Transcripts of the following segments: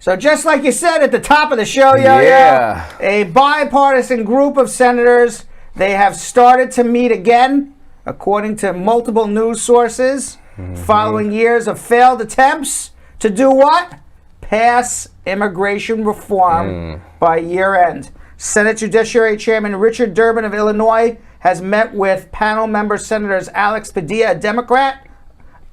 So just like you said at the top of the show, a bipartisan group of senators, they have started to meet again, according to multiple news sources, following years of failed attempts to do what? Pass immigration reform by year end. Senate Judiciary Chairman Richard Durbin of Illinois has met with panel member Senators Padilla, a Democrat,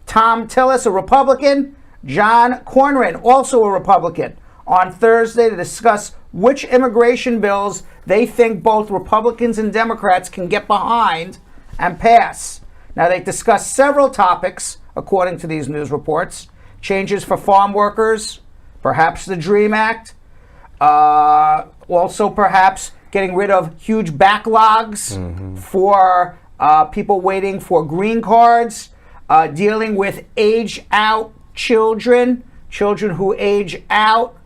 Thom Tillis, a Republican, John Cornyn, also a Republican, on Thursday to discuss which immigration bills they think both Republicans and Democrats can get behind and pass. Now, they discussed several topics, according to these news reports. Changes for farm workers, perhaps the DREAM Act, also perhaps getting rid of huge backlogs for people waiting for green cards, dealing with age-out children who age out,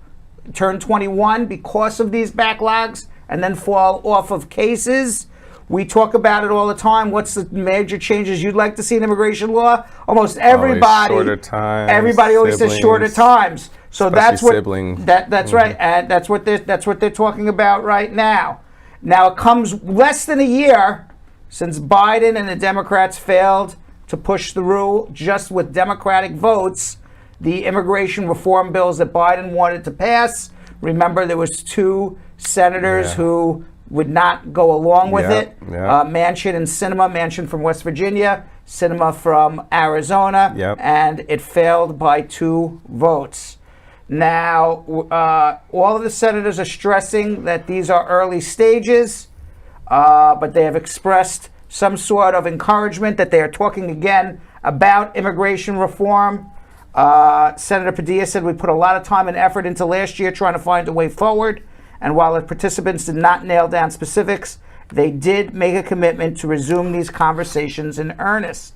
turn 21 because of these backlogs, and then fall off of cases. We talk about it all the time. What's the major changes you'd like to see in immigration law? Almost everybody. Shorter times. Everybody always says shorter times. So that's what that's right, and that's what they're talking about right now. Now it comes less than a year since Biden and the Democrats failed to push through, just with Democratic votes, the immigration reform bills that Biden wanted to pass. Remember, there was 2 senators who would not go along with it. Manchin and Sinema. Manchin from West Virginia, Sinema from Arizona, and it failed by 2 votes. Now, all of the senators are stressing that these are early stages, but they have expressed some sort of encouragement that they are talking again about immigration reform. Senator Padilla said, we put a lot of time and effort into last year trying to find a way forward. And while the participants did not nail down specifics, they did make a commitment to resume these conversations in earnest.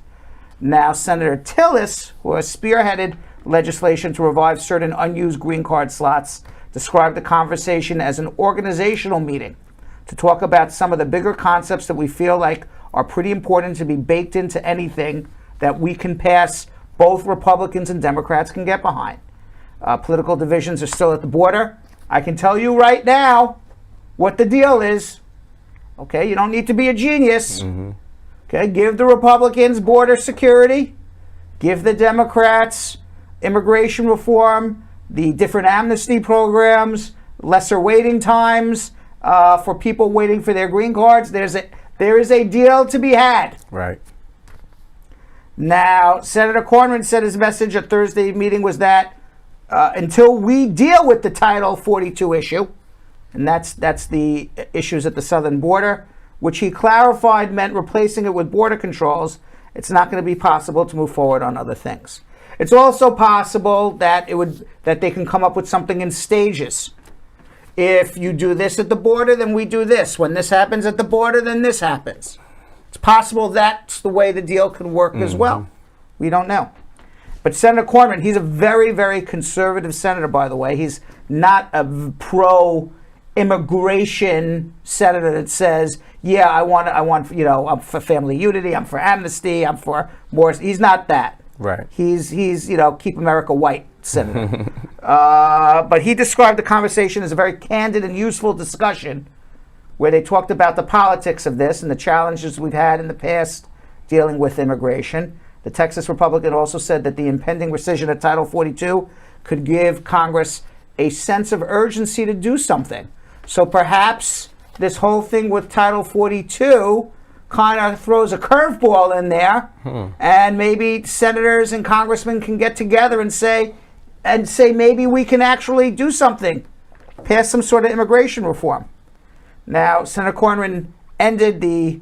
Now, Senator Tillis, who has spearheaded legislation to revive certain unused green card slots, described the conversation as an organizational meeting to talk about some of the bigger concepts that we feel like are pretty important to be baked into anything that we can pass, both Republicans and Democrats can get behind. Political divisions are still at the border. I can tell you right now what the deal is. Okay, you don't need to be a genius. Okay, give the Republicans border security. Give the Democrats immigration reform, the different amnesty programs, lesser waiting times for people waiting for their green cards. There is a deal to be had. Right. Now, Senator Cornyn said his message at Thursday meeting was that until we deal with the Title 42 issue, and that's the issues at the southern border, which he clarified meant replacing it with border controls, it's not going to be possible to move forward on other things. It's also possible that they can come up with something in stages. If you do this at the border, then we do this. When this happens at the border, then this happens. It's possible that's the way the deal can work as well. We don't know. But Senator Cornyn, he's a very, very conservative senator, by the way. He's not a pro-immigration senator that says, yeah, I want, I'm for family unity, I'm for amnesty, I'm for more. He's not that. Right. He's keep America white senator. But he described the conversation as a very candid and useful discussion where they talked about the politics of this and the challenges we've had in the past dealing with immigration. The Texas Republican also said that the impending rescission of Title 42 could give Congress a sense of urgency to do something. So perhaps this whole thing with Title 42 kind of throws a curveball in there, and maybe senators and congressmen can get together and say maybe we can actually do something, pass some sort of immigration reform. Now, Senator Cornyn ended the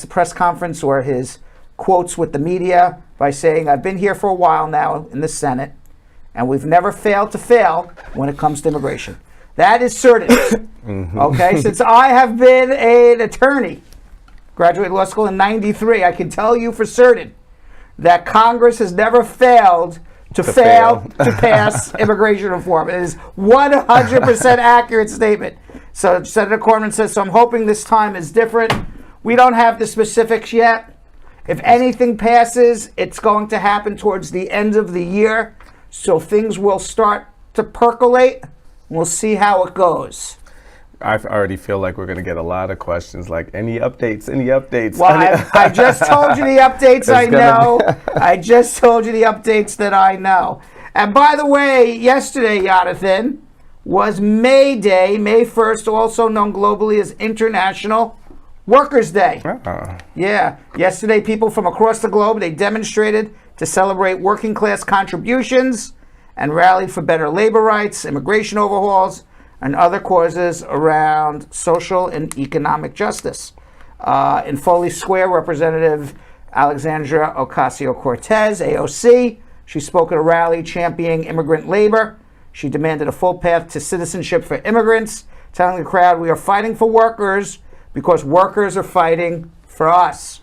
press conference or his quotes with the media by saying, I've been here for a while now in the Senate, and we've never failed to fail when it comes to immigration. That is certain. Okay, since I have been an attorney, graduated law school in '93, I can tell you for certain that Congress has never failed to pass immigration reform. It is 100% accurate statement. So Senator Cornyn says, so I'm hoping this time is different. We don't have the specifics yet. If anything passes, it's going to happen towards the end of the year. So things will start to percolate. We'll see how it goes. I already feel like we're going to get a lot of questions like, any updates, any updates? Well, I just told you the updates I know. I just told you the updates that I know. And by the way, yesterday, Jonathan, was May Day, May 1st, also known globally as International Workers' Day. Yeah. Yesterday, people from across the globe, they demonstrated to celebrate working class contributions and rallied for better labor rights, immigration overhauls, and other causes around social and economic justice. In Foley Square, Representative Alexandria Ocasio-Cortez, AOC, she spoke at a rally championing immigrant labor. She demanded a full path to citizenship for immigrants, telling the crowd, we are fighting for workers because workers are fighting for us.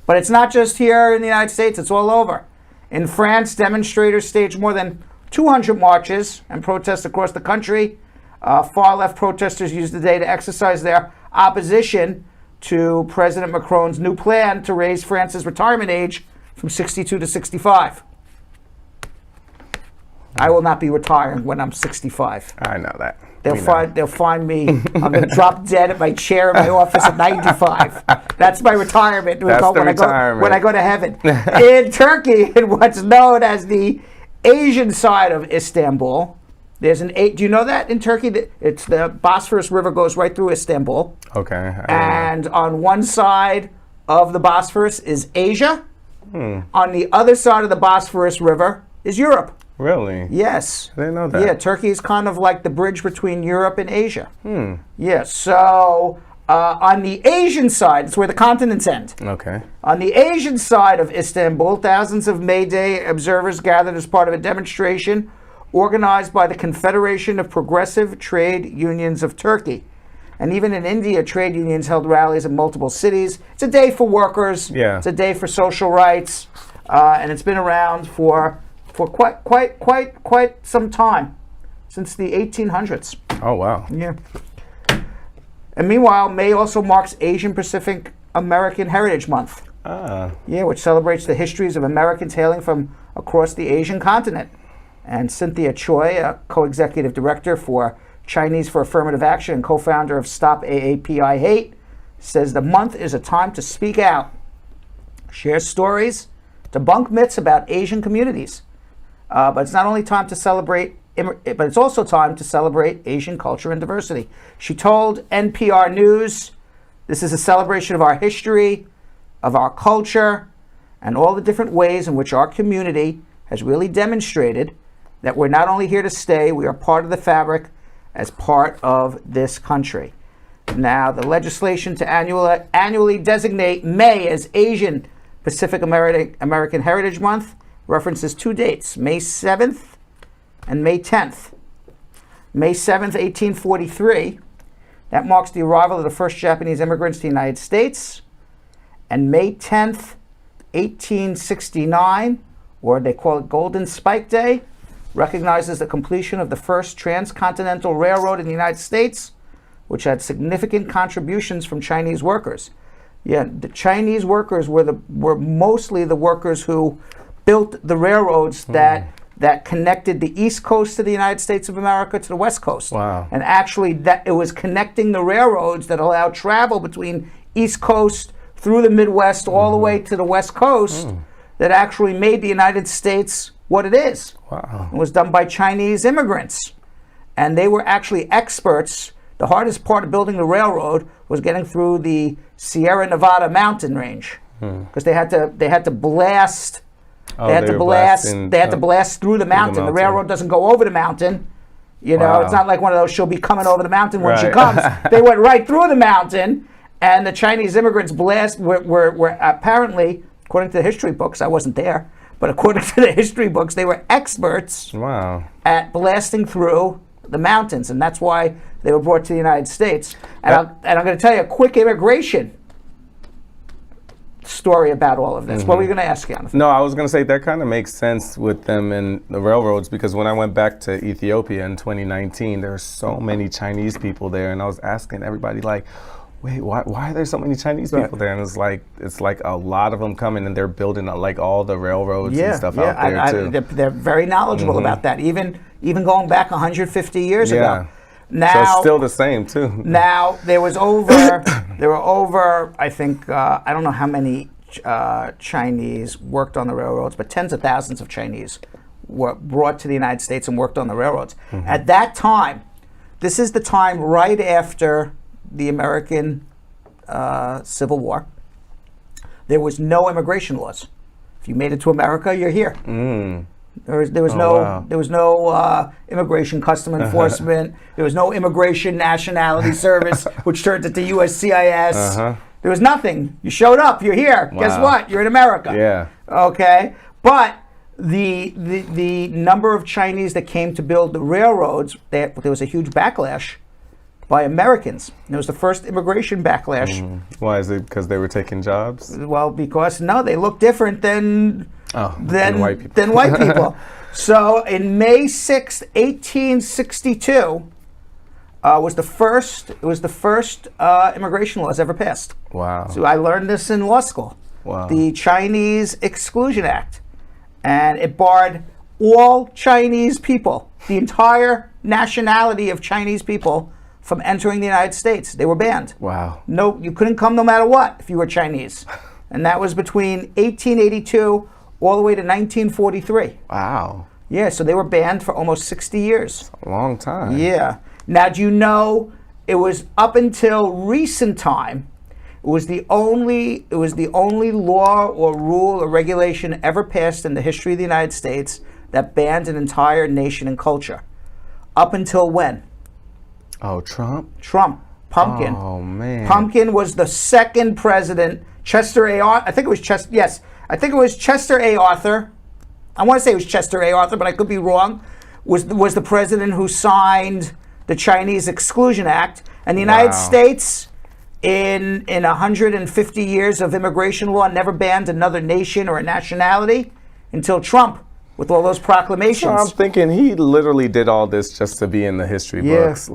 But it's not just here in the United States, it's all over. In France, demonstrators staged more than 200 marches and protests across the country. Far-left protesters used the day to exercise their opposition to President Macron's new plan to raise France's retirement age from 62 to 65. I will not be retiring when I'm 65. I know that. They'll find me. I'm going to drop dead at my chair in my office at 95. That's my retirement. That's the retirement. When I go to heaven. In Turkey, in what's known as the Asian side of Istanbul, do you know that in Turkey? It's the Bosphorus River goes right through Istanbul. Okay. And on one side of the Bosphorus is Asia. On the other side of the Bosphorus River is Europe. Really? Yes. I didn't know that. Yeah, Turkey is kind of like the bridge between Europe and Asia. Yeah, so on the Asian side, it's where the continents end. Okay. On the Asian side of Istanbul, thousands of May Day observers gathered as part of a demonstration organized by the Confederation of Progressive Trade Unions of Turkey. And even in India, trade unions held rallies in multiple cities. It's a day for workers. Yeah. It's a day for social rights. And it's been around for quite some time, since the 1800s. Oh, wow. Yeah. And meanwhile, May also marks Asian Pacific American Heritage Month. Yeah, which celebrates the histories of Americans hailing from across the Asian continent. And Cynthia Choi, a co-executive director for Chinese for Affirmative Action and co-founder of Stop AAPI Hate, says the month is a time to speak out, share stories, debunk myths about Asian communities. But it's not only time to celebrate, but it's also time to celebrate Asian culture and diversity. She told NPR News, this is a celebration of our history, of our culture, and all the different ways in which our community has really demonstrated that we're not only here to stay, we are part of the fabric as part of this country. Now, the legislation to annually designate May as Asian Pacific American Heritage Month references two dates, May 7th and May 10th. May 7th, 1843, that marks the arrival of the first Japanese immigrants to the United States. And May 10th, 1869, or they call it Golden Spike Day, recognizes the completion of the first transcontinental railroad in the United States, which had significant contributions from Chinese workers. Yeah, the Chinese workers were mostly the workers who built the railroads that connected the East Coast of the United States of America to the West Coast. Wow. And actually, that it was connecting the railroads that allowed travel between East Coast through the Midwest all the way to the West Coast that actually made the United States what it is. Wow. It was done by Chinese immigrants. And they were actually experts. The hardest part of building the railroad was getting through the Sierra Nevada mountain range, because they had to blast. They had to blast through the mountain. The railroad doesn't go over the mountain. You know, it's not like one of those, she'll be coming over the mountain when she comes. They went right through the mountain, and the Chinese immigrants were apparently, according to the history books, I wasn't there, but according to the history books, they were experts at blasting through the mountains, and that's why they were brought to the United States. And I'm going to tell you a quick immigration story about all of this. What were you going to ask, Jonathan? No, I was going to say that kind of makes sense with them and the railroads, because when I went back to Ethiopia in 2019, there were so many Chinese people there, and I was asking everybody, like, wait, why are there so many Chinese people there? And it's like a lot of them coming, and they're building like all the railroads and stuff out there too. They're very knowledgeable about that, even going back 150 years ago. Now, so it's still the same too. Now there were over, I think, I don't know how many Chinese worked on the railroads, but tens of thousands of Chinese were brought to the United States and worked on the railroads. At that time, this is the time right after the American Civil War. There was no immigration laws. If you made it to America, you're here. There was no immigration custom enforcement. There was no immigration nationality service, which turned into USCIS. There was nothing. You showed up. You're here. Wow. Guess what? You're in America. Yeah. Okay. But the number of Chinese that came to build the railroads, there was a huge backlash by Americans. And it was the first immigration backlash. Why is it? Because they were taking jobs? Well, because they look different than white people. Than white people. So in May 6th, 1862, was the first immigration laws ever passed. Wow. So I learned this in law school. Wow. The Chinese Exclusion Act. And it barred all Chinese people, the entire nationality of Chinese people, from entering the United States. They were banned. Wow. No, you couldn't come no matter what if you were Chinese. And that was between 1882 all the way to 1943. Wow. Yeah, so they were banned for almost 60 years. A long time. Yeah. Now, do you know, it was up until recent time, it was the only law or rule or regulation ever passed in the history of the United States that banned an entire nation and culture. Up until when? Oh, Trump? Trump. Pumpkin. Oh, man. Pumpkin was the second president. Chester A. Arthur. I think it was Chester. Yes. I think it was Chester A. Arthur. I want to say it was Chester A. Arthur, but I could be wrong. Was the president who signed the Chinese Exclusion Act. And the United States, in 150 years of immigration law, never banned another nation or a nationality until Trump, with all those proclamations. So I'm thinking he literally did all this just to be in the history books.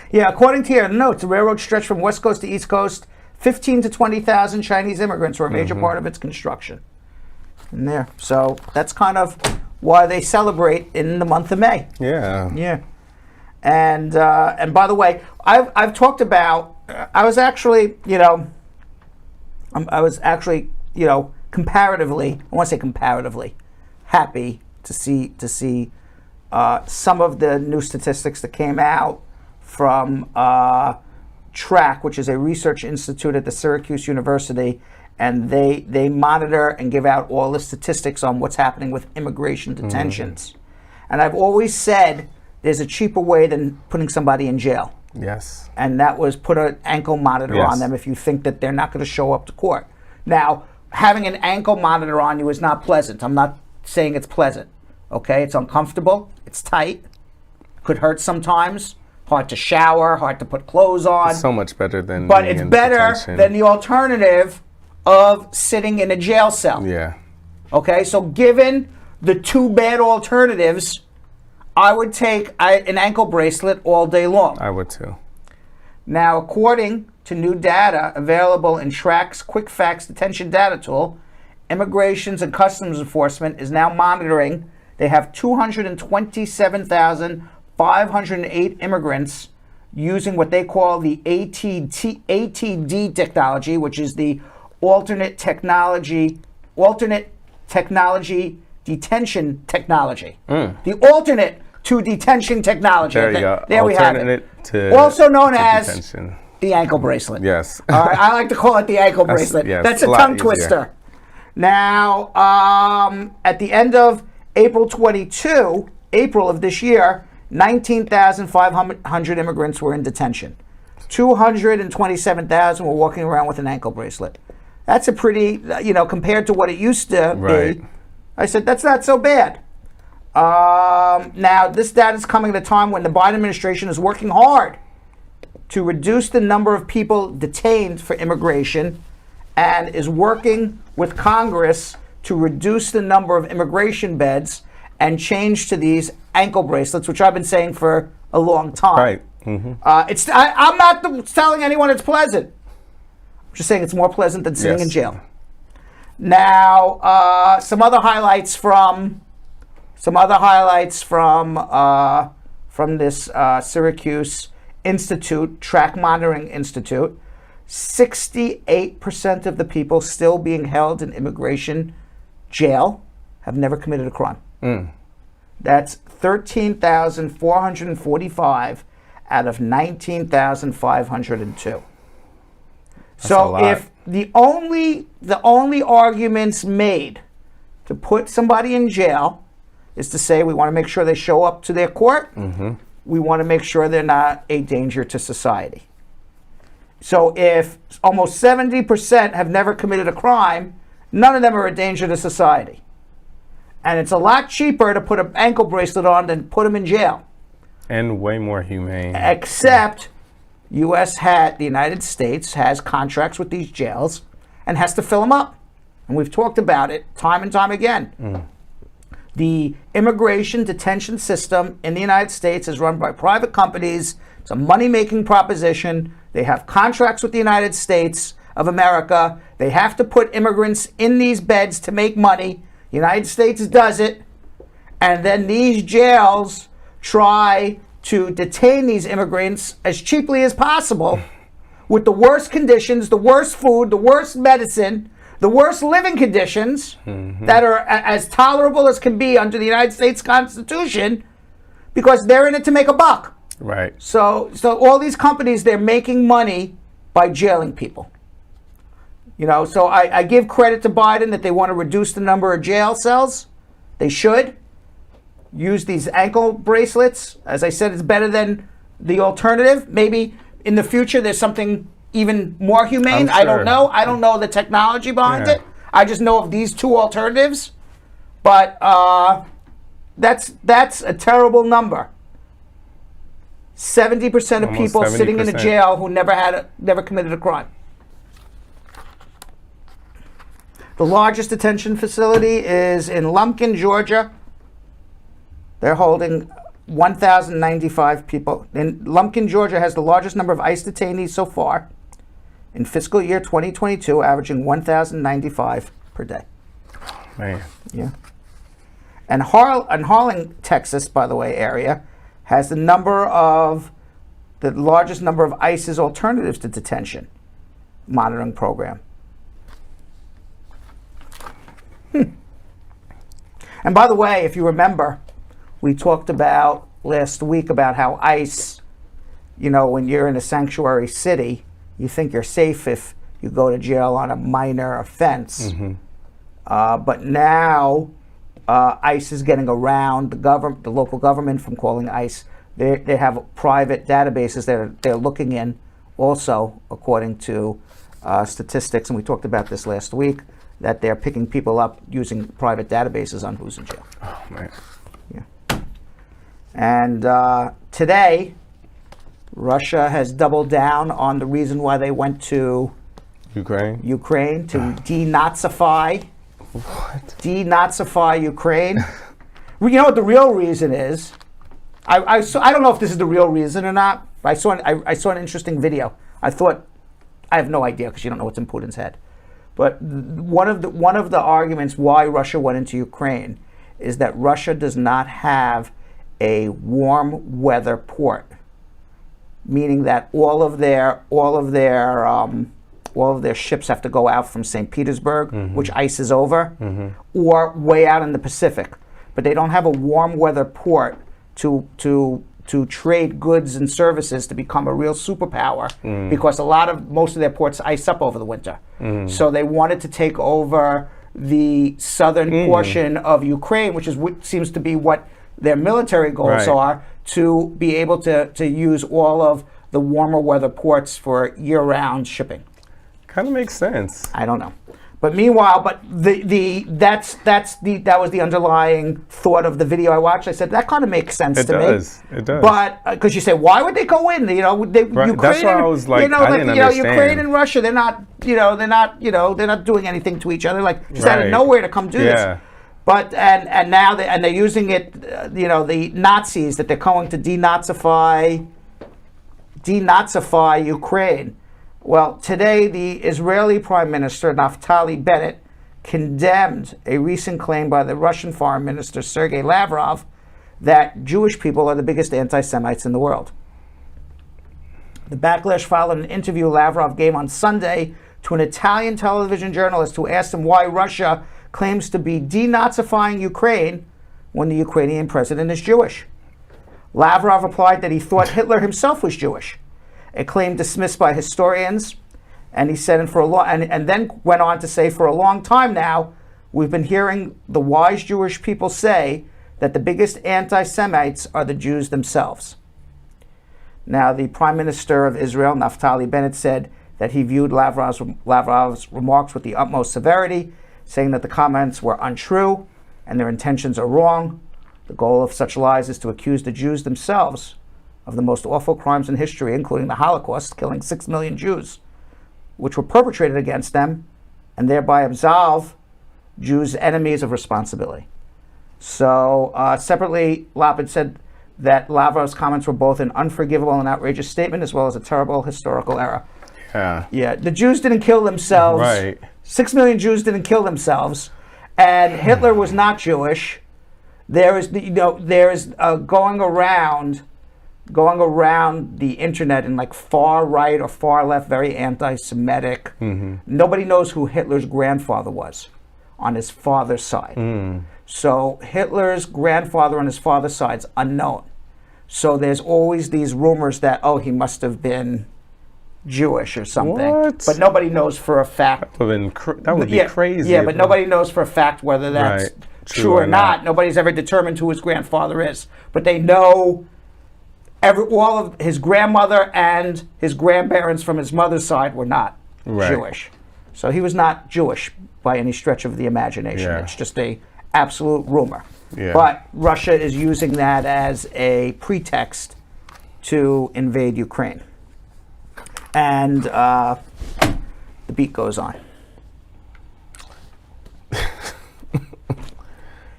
Yeah, according to your notes, the railroad stretched from West Coast to East Coast. 15 to 20,000 Chinese immigrants were a major part of its construction. And there. So that's kind of why they celebrate in the month of May. Yeah. Yeah. And by the way, I've talked about, I was actually comparatively, I want to say comparatively, happy to see some of the new statistics that came out from TRAC, which is a research institute at the Syracuse University, and they monitor and give out all the statistics on what's happening with immigration detentions. And I've always said there's a cheaper way than putting somebody in jail. Yes. And that was put an ankle monitor on them if you think that they're not going to show up to court. Now, having an ankle monitor on you is not pleasant. I'm not saying it's pleasant. Okay? It's uncomfortable. It's tight. Could hurt sometimes. Hard to shower, hard to put clothes on. It's so much better than But it's better than the alternative of sitting in a jail cell. Yeah. Okay? So given the two bad alternatives, I would take an ankle bracelet all day long. I would too. Now, according to new data available in TRAC's Quick Facts Detention Data Tool, Immigrations and Customs Enforcement is now monitoring. They have 227,508 immigrants using what they call the ATD technology, which is the alternate technology detention technology. The alternate to detention technology. There you go. There we have it. Also known as detention. The ankle bracelet. Yes. All right, I like to call it the ankle bracelet. That's a tongue twister. Now, at the end of April of this year, 19,500 immigrants were in detention. 227,000 were walking around with an ankle bracelet. That's a pretty, compared to what it used to be. I said, that's not so bad. Now, this data is coming at a time when the Biden administration is working hard to reduce the number of people detained for immigration and is working with Congress to reduce the number of immigration beds and change to these ankle bracelets, which I've been saying for a long time. Right. I'm not telling anyone it's pleasant. I'm just saying it's more pleasant than sitting in jail. Now, some other highlights from this Syracuse Institute, TRAC Monitoring Institute. 68% of the people still being held in immigration jail have never committed a crime. That's 13,445 out of 19,502. So if the only arguments made to put somebody in jail is to say we want to make sure they show up to their court, we want to make sure they're not a danger to society. So if almost 70% have never committed a crime, none of them are a danger to society. And it's a lot cheaper to put an ankle bracelet on than put them in jail. And way more humane. Except the United States has contracts with these jails and has to fill them up. And we've talked about it time and time again. The immigration detention system in the United States is run by private companies. It's a money-making proposition. They have contracts with the United States of America. They have to put immigrants in these beds to make money. The United States does it. And then these jails try to detain these immigrants as cheaply as possible with the worst conditions, the worst food, the worst medicine, the worst living conditions that are as tolerable as can be under the United States Constitution, because they're in it to make a buck. Right. So all these companies, they're making money by jailing people. So I give credit to Biden that they want to reduce the number of jail cells. They should use these ankle bracelets. As I said, it's better than the alternative. Maybe in the future there's something even more humane. I don't know. I don't know the technology behind it. I just know of these two alternatives. But that's a terrible number. 70% of people 70%. Sitting in a jail who never committed a crime. The largest detention facility is in Lumpkin, Georgia. They're holding 1,095 people. And Lumpkin, Georgia has the largest number of ICE detainees so far in fiscal year 2022, averaging 1,095 per day. Man. Yeah. And Harlan, Texas, by the way, area has the largest number of ICE's alternatives to detention monitoring program. And by the way, if you remember, we talked about last week about how ICE, when you're in a sanctuary city, you think you're safe if you go to jail on a minor offense. But now ICE is getting around the local government from calling ICE. They have private databases that they're looking in also, according to statistics, and we talked about this last week, that they're picking people up using private databases on who's in jail. Oh, man. Yeah. And today, Russia has doubled down on the reason why they went to Ukraine to denazify. What? Denazify Ukraine. You know what the real reason is? I don't know if this is the real reason or not. I saw an interesting video. I have no idea because you don't know what's in Putin's head. But one of the arguments why Russia went into Ukraine is that Russia does not have a warm weather port, meaning that all of their ships have to go out from St. Petersburg, which ice is over, or way out in the Pacific. But they don't have a warm weather port to trade goods and services to become a real superpower, because most of their ports ice up over the winter. So they wanted to take over the southern portion of Ukraine, which seems to be what their military goals are, to be able to use all of the warmer weather ports for year-round shipping. Kind of makes sense. I don't know. But meanwhile, that was the underlying thought of the video I watched. I said that kind of makes sense to me. It does. But because you say, why would they go in? Ukraine. That's why I was like, I didn't understand. Ukraine and Russia, they're not doing anything to each other. Like just out of nowhere to come do this. But and now they're using it. The Nazis that they're going to denazify denazify Ukraine. Well, today the Israeli Prime Minister Naftali Bennett condemned a recent claim by the Russian Foreign Minister Sergei Lavrov that Jewish people are the biggest anti-Semites in the world. The backlash followed an interview Lavrov gave on Sunday to an Italian television journalist who asked him why Russia claims to be denazifying Ukraine when the Ukrainian president is Jewish. Lavrov replied that he thought Hitler himself was Jewish, a claim dismissed by historians, and he said, and then went on to say, for a long time now, we've been hearing the wise Jewish people say that the biggest anti-Semites are the Jews themselves. Now, the Prime Minister of Israel, Naftali Bennett, said that he viewed Lavrov's remarks with the utmost severity, saying that the comments were untrue and their intentions are wrong. The goal of such lies is to accuse the Jews themselves of the most awful crimes in history, including the Holocaust, killing 6 million Jews, which were perpetrated against them, and thereby absolve Jews' enemies of responsibility. So, separately, Lapid said that Lavrov's comments were both an unforgivable and outrageous statement, as well as a terrible historical error. Yeah. The Jews didn't kill themselves. Right. 6 million Jews didn't kill themselves, and Hitler was not Jewish. There is going around the internet in like far right or far left, very anti-Semitic. Nobody knows who Hitler's grandfather was on his father's side. So Hitler's grandfather on his father's side is unknown. So there's always these rumors that, oh, he must have been Jewish or something. What? But nobody knows for a fact. That would be crazy. Yeah, but nobody knows for a fact whether that's true or not. Nobody's ever determined who his grandfather is. But they know all of his grandmother and his grandparents from his mother's side were not Jewish. So he was not Jewish by any stretch of the imagination. It's just a absolute rumor. But Russia is using that as a pretext to invade Ukraine. And the beat goes on.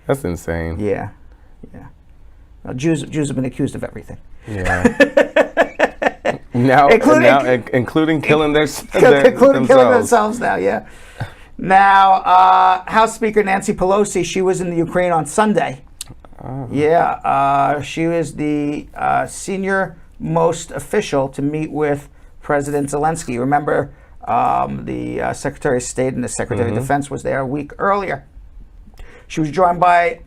That's insane. Yeah. Now, Jews have been accused of everything. Now, including killing themselves now. Now, House Speaker Nancy Pelosi, she was in the Ukraine on Sunday. She was the senior most official to meet with President Zelensky. Remember, the Secretary of State and the Secretary of Defense was there a week earlier. She was joined by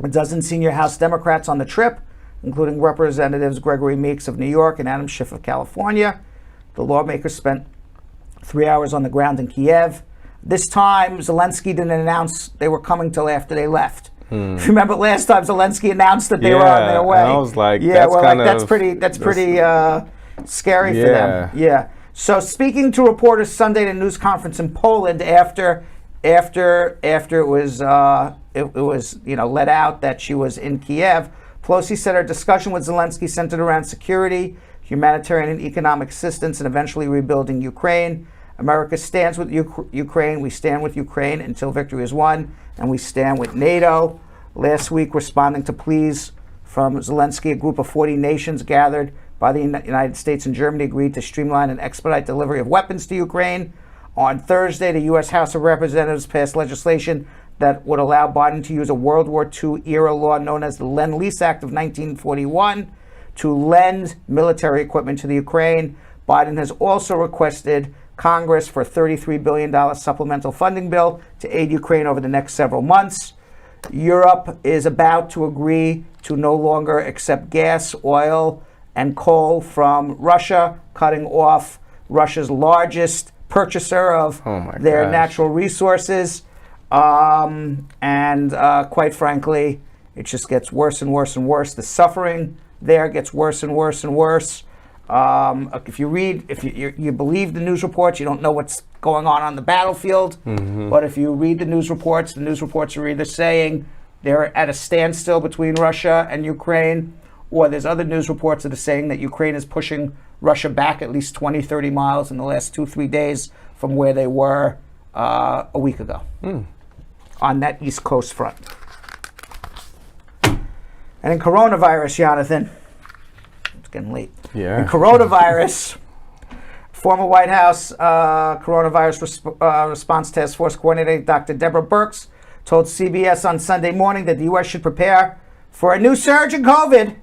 a dozen senior House Democrats on the trip, including Representatives Gregory Meeks of New York and Adam Schiff of California. The lawmakers spent 3 hours on the ground in Kiev. This time, Zelensky didn't announce they were coming till after they left. Remember last time Zelensky announced that they were on their way. And I was like, that's pretty scary for them. So speaking to reporters Sunday at a news conference in Poland after it was let out that she was in Kiev, Pelosi said her discussion with Zelensky centered around security, humanitarian and economic assistance, and eventually rebuilding Ukraine. America stands with Ukraine. We stand with Ukraine until victory is won, and we stand with NATO. Last week, responding to pleas from Zelensky, a group of 40 nations gathered by the United States and Germany agreed to streamline and expedite delivery of weapons to Ukraine. On Thursday, the U.S. House of Representatives passed legislation that would allow Biden to use a World War II-era law known as the Lend-Lease Act of 1941 to lend military equipment to the Ukraine. Biden has also requested Congress for a $33 billion supplemental funding bill to aid Ukraine over the next several months. Europe is about to agree to no longer accept gas, oil, and coal from Russia, cutting off Russia's largest purchaser of their natural resources. And quite frankly, it just gets worse and worse and worse. The suffering there gets worse and worse and worse. If you believe the news reports, you don't know what's going on the battlefield. But if you read the news reports are either saying they're at a standstill between Russia and Ukraine, or there's other news reports that are saying that Ukraine is pushing Russia back at least 20, 30 miles in the last 2-3 days from where they were a week ago on that East Coast front. And in coronavirus, Jonathan, getting late. Yeah. And coronavirus. Former White House coronavirus response task force coordinator Dr. Deborah Birx told CBS on Sunday morning that the U.S. should prepare for a new surge in COVID.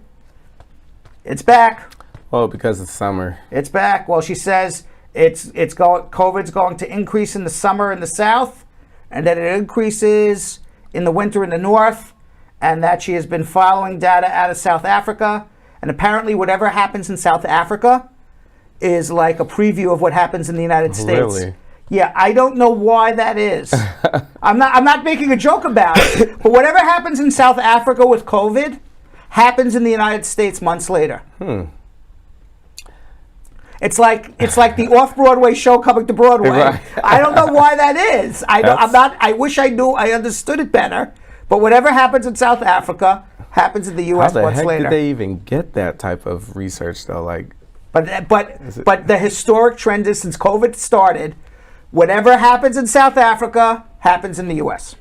It's back. Well, because it's summer. It's back. Well, she says COVID's going to increase in the summer in the South, and that it increases in the winter in the North, and that she has been following data out of South Africa, and apparently whatever happens in South Africa is like a preview of what happens in the United States. Really? Yeah, I don't know why that is. I'm not making a joke about it, but whatever happens in South Africa with COVID happens in the United States months later. It's like the off-Broadway show coming to Broadway. Right. I don't know why that is. I wish I knew. I understood it better. But whatever happens in South Africa happens in the U.S. months later. How the heck did they even get that type of research though? But the historic trend is since COVID started, whatever happens in South Africa happens in the U.S.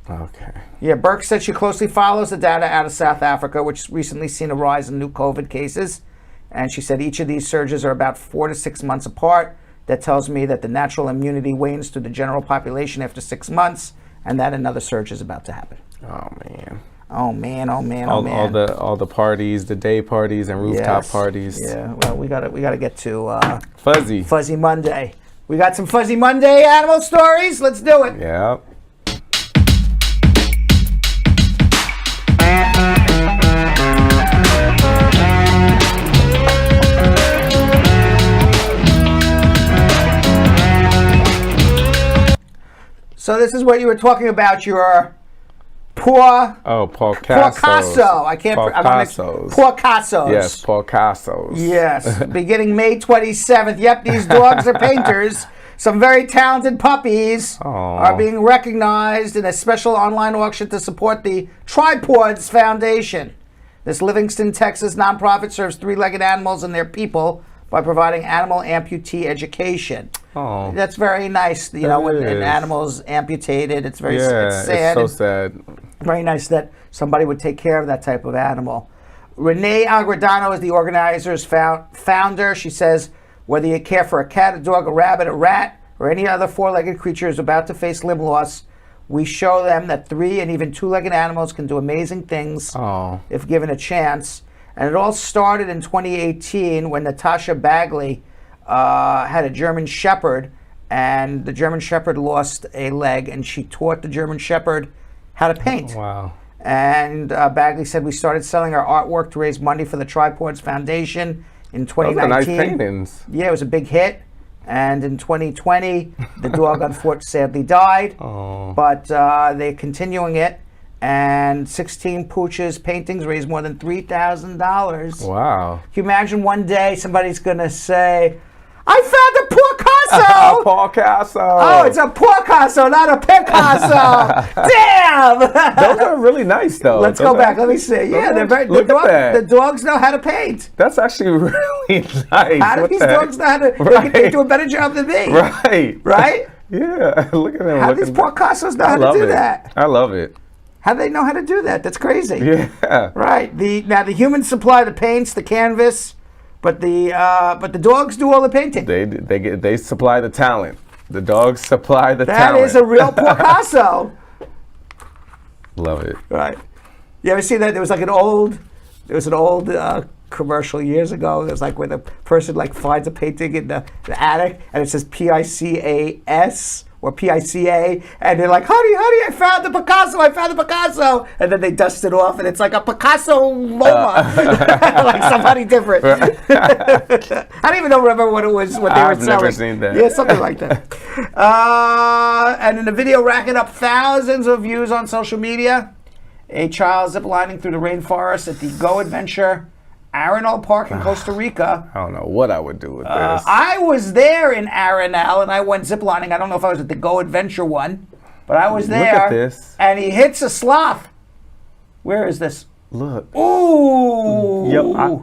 Okay. Yeah, Birx said she closely follows the data out of South Africa, which has recently seen a rise in new COVID cases. And she said each of these surges are about 4 to 6 months apart. That tells me that the natural immunity wanes through the general population after 6 months, and that another surge is about to happen. Oh man. Oh man. All the parties, the day parties and rooftop parties. Yeah. Well, we gotta get to Fuzzy Monday. We got some Fuzzy Monday animal stories. Let's do it. Yeah. So this is what you were talking about, your Picasso. I can't. Picassos. Yes, Picassos. Yes, beginning May 27th. Yep, these dogs are painters. Some very talented puppies are being recognized in a special online auction to support the Tripods Foundation. This Livingston, Texas nonprofit serves three-legged animals and their people by providing animal amputee education. Oh, that's very nice. You know, when an animal's amputated, it's very it's sad. It's so sad. Very nice that somebody would take care of that type of animal. Renee Agredano is the organizer's founder. She says, whether you care for a cat, a dog, a rabbit, a rat, or any other four-legged creature is about to face limb loss, we show them that three and even two-legged animals can do amazing things if given a chance. And it all started in 2018 when Natasha Bagley had a German Shepherd, and the German Shepherd lost a leg, and she taught the German Shepherd how to paint. Wow. And Bagley said, we started selling our artwork to raise money for the Tripods Foundation in 2019. Those are nice paintings. Yeah, it was a big hit. And in 2020, the dog unfortunately sadly died. But they're continuing it. And 16 Pooch's paintings raised more than $3,000. Wow. Can you imagine one day somebody's going to say, I found a Picasso! A Picasso! Oh, it's a Picasso, not a Picasso! Damn! Those are really nice, though. Let's go back. Let me see. Yeah, they're very. Look at that. The dogs know how to paint. That's actually really nice. How do these dogs know how to? They do a better job than me. Right. Right? Yeah. Look at them. How do these Picassos know how to do that? I love it. How do they know how to do that? That's crazy. Yeah. Right. Now the humans supply the paints, the canvas, but the dogs do all the painting. They supply the talent. The dogs supply the talent. That is a real Picasso. Love it. Right. You ever see that? There was an old commercial years ago. It was like where the person finds a painting in the attic and it says Picas or Pica, and they're like, honey, I found the Picasso, and then they dust it off, and it's like a Picasso MoMA, like somebody different. I don't even remember what it was, what they were selling. I've never seen that. Yeah, something like that. And in the video racking up thousands of views on social media, a child ziplining through the rainforest at the Go Adventure Arenal Park in Costa Rica. I don't know what I would do with this. I was there in Arenal, and I went ziplining. I don't know if I was at the Go Adventure one, but I was there. Look at this. And he hits a sloth. Where is this? Look. Ooh. Yep.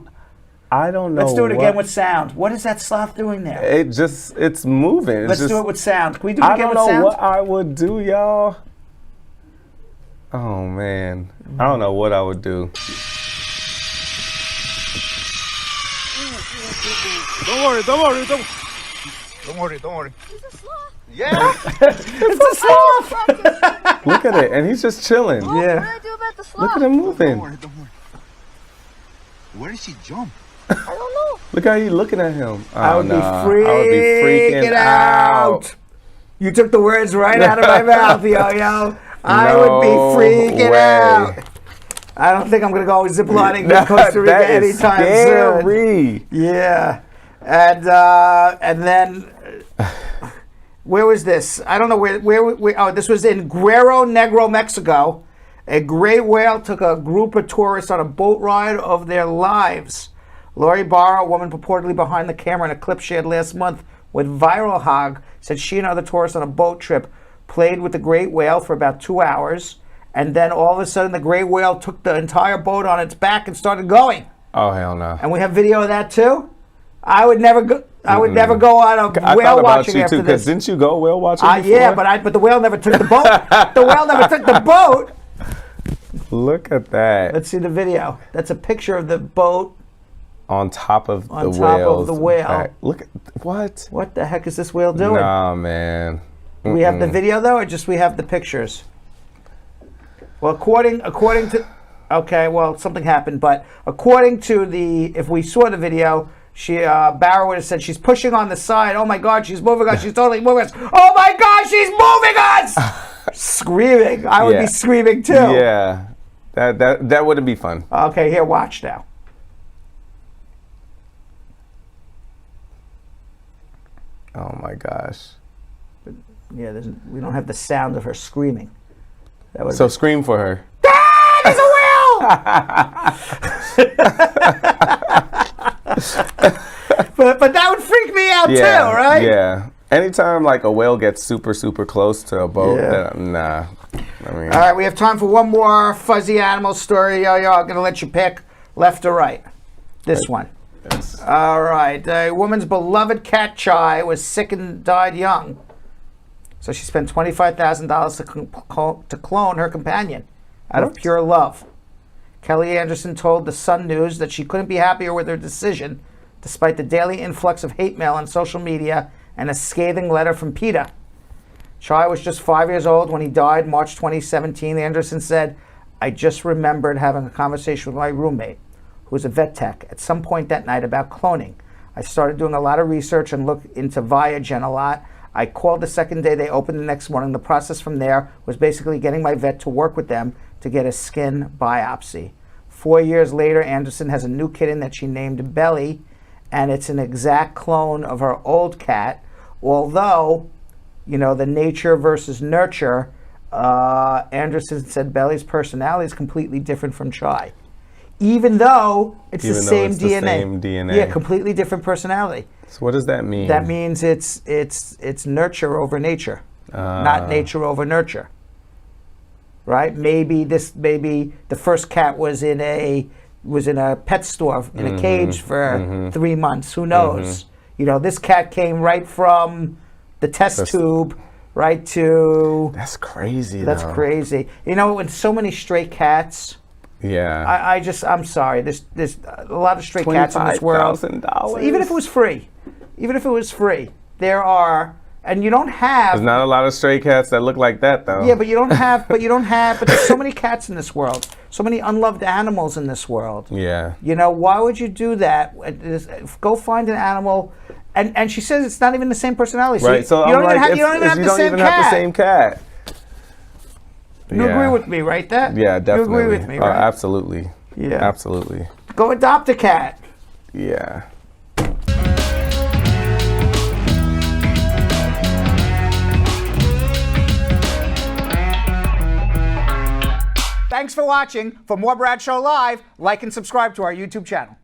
I don't know. Let's do it again with sound. What is that sloth doing there? It's moving. Let's do it with sound. Can we do it again with sound? I don't know what I would do, y'all. Oh, man. I don't know what I would do. Don't worry. Don't worry. He's a sloth. Yeah. It's a sloth. Look at it, and he's just chilling. What Yeah. did I do about the sloth? Look at him moving. Don't worry. Where did she jump? I don't know. Look how he's looking at him. I would be I would be freaking out. You took the words right out of my mouth, yo. I would be freaking out. I don't think I'm going to go ziplining to Costa Rica anytime soon. Yeah. And then, where was this? I don't know where. Oh, this was in Guerrero Negro, Mexico. A great whale took a group of tourists on a boat ride of their lives. Lori Barr, a woman purportedly behind the camera in a clip shared last month with Viral Hog, said she and other tourists on a boat trip played with the great whale for about 2 hours, and then all of a sudden the great whale took the entire boat on its back and started going. Oh, hell no. And we have video of that too? I would never go on a whale watching after this. Because didn't you go whale watching before? Yeah, but the whale never took the boat. The whale never took the boat. Look at that. Let's see the video. That's a picture of the boat on top of the whale. On top of the whale. Look at what? What the heck is this whale doing? Nah, man. Do we have the video though, or just we have the pictures? Well, according to, okay, well something happened, but according to if we saw the video, Barrow would have said she's pushing on the side. Oh my God, she's moving us. She's totally moving us. Oh my God, she's moving us! Screaming. I would be screaming too. Yeah, that wouldn't be fun. Okay, here, watch now. Oh my gosh. Yeah, we don't have the sound of her screaming. So scream for her. Ah, there's a whale! but that would freak me out too, right? Yeah. Anytime like a whale gets super, super close to a boat, nah. I mean, all right, we have time for one more fuzzy animal story. I'm going to let you pick left or right. This one. Yes. All right. A woman's beloved cat Chai was sick and died young. So she spent $25,000 to clone her companion out of pure love. Kelly Anderson told the Sun News that she couldn't be happier with her decision, despite the daily influx of hate mail on social media and a scathing letter from PETA. Chai was just 5 years old when he died March 2017. Anderson said, "I just remembered having a conversation with my roommate, who was a vet tech, at some point that night about cloning. I started doing a lot of research and looked into Viagen a lot. I called the second day they opened the next morning. The process from there was basically getting my vet to work with them to get a skin biopsy. 4 years later, Anderson has a new kitten that she named Belly, and it's an exact clone of her old cat. Although, the nature versus nurture, Anderson said Belly's personality is completely different from Chai. Even though it's the same DNA. Yeah, completely different personality. So what does that mean? That means it's nurture over nature, not nature over nurture. Right? Maybe the first cat was in a pet store in a cage for 3 months. Who knows? This cat came right from the test tube right to. That's crazy. That's crazy. With so many stray cats. Yeah. I'm sorry. There's a lot of stray cats in this world. $25,000. Even if it was free, there are, and you don't have. There's not a lot of stray cats that look like that, though. Yeah, but there's so many cats in this world, so many unloved animals in this world. Yeah. Why would you do that? Go find an animal, and she says it's not even the same personality. Right. So you don't even have the same cat. You agree with me, right? Yeah, definitely. You agree with me, right? Absolutely. Yeah. Absolutely. Go adopt a cat. Yeah. Thanks for watching. For more Brad Show Live, like and subscribe to our YouTube channel.